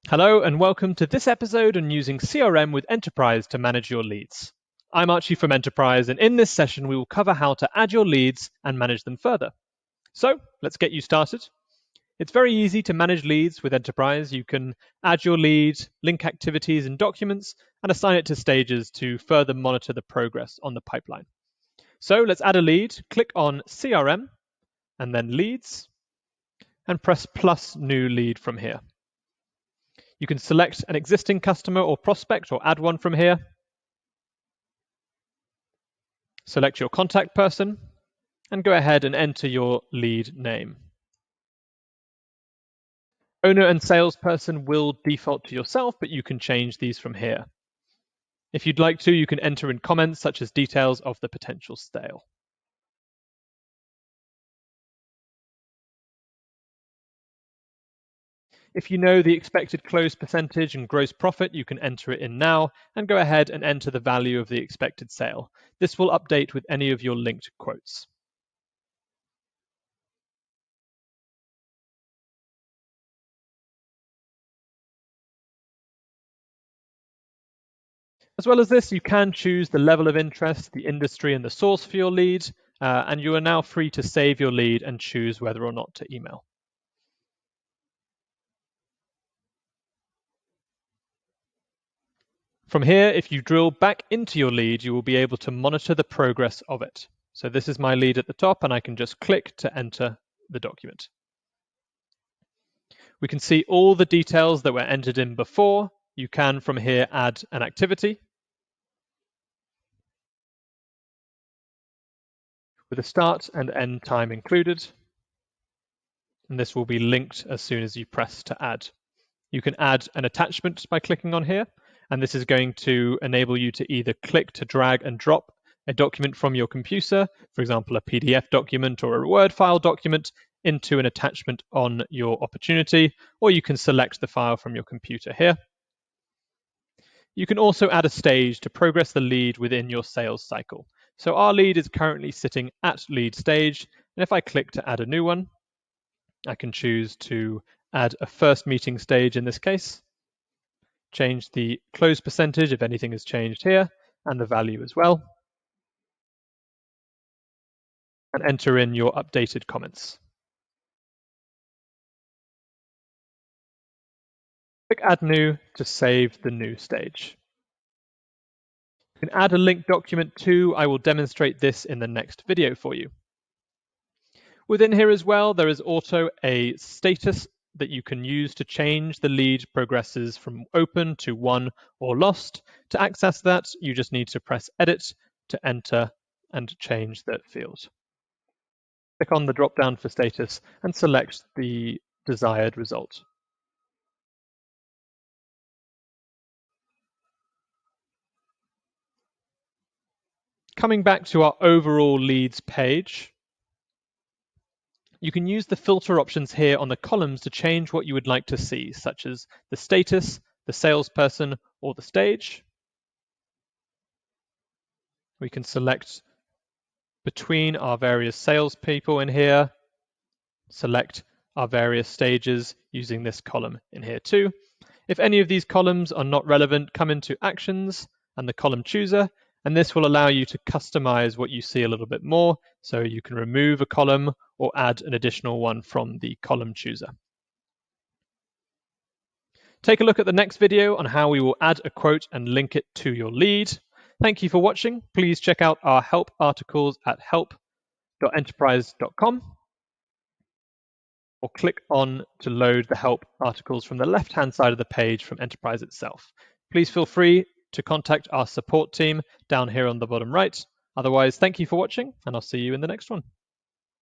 Hello and welcome to this episode on using CRM with Enterpryze to manage your leads. I'm Archie from Enterpryze, and in this session we will cover how to add your leads and manage them further. So let's get you started. It's very easy to manage leads with Enterpryze. You can add your lead, link activities and documents, and assign it to stages to further monitor the progress on the pipeline. So let's add a lead, click on CRM and then Leads, and press plus new lead from here. You can select an existing customer or prospect or add one from here. Select your contact person and go ahead and enter your lead name. Owner and salesperson will default to yourself, but you can change these from here. If you'd like to, you can enter in comments such as details of the potential sale. If you know the expected close percentage and gross profit, you can enter it in now and go ahead and enter the value of the expected sale. This will update with any of your linked quotes. As well as this, you can choose the level of interest, the industry, and the source for your lead, and you are now free to save your lead and choose whether or not to email. From here, if you drill back into your lead, you will be able to monitor the progress of it. So this is my lead at the top, and I can just click to enter the document. We can see all the details that were entered in before. You can, from here, add an activity with a start and end time included. And this will be linked as soon as you press to add. You can add an attachment by clicking on here, and this is going to enable you to either click to drag and drop a document from your computer, for example, a PDF document or a Word file document, into an attachment on your opportunity, or you can select the file from your computer here. You can also add a stage to progress the lead within your sales cycle. So our lead is currently sitting at lead stage, and if I click to add a new one, I can choose to add a first meeting stage in this case, change the close percentage if anything has changed here, and the value as well, and enter in your updated comments. Click Add New to save the new stage. You can add a linked document too. I will demonstrate this in the next video for you. Within here as well, there is also a status that you can use to change the lead progresses from open to won or lost. To access that, you just need to press Edit to enter and change that field. Click on the drop-down for status and select the desired result. Coming back to our overall leads page, you can use the filter options here on the columns to change what you would like to see, such as the status, the salesperson, or the stage. We can select between our various salespeople in here, select our various stages using this column in here too. If any of these columns are not relevant, come into Actions and the column chooser, and this will allow you to customize what you see a little bit more, so you can remove a column or add an additional one from the column chooser. Take a look at the next video on how we will add a quote and link it to your lead. Thank you for watching. Please check out our help articles at help.enterpryze.com, or click on to load the help articles from the left-hand side of the page from Enterpryze itself. Please feel free to contact our support team down here on the bottom right. Otherwise, thank you for watching, and I'll see you in the next one.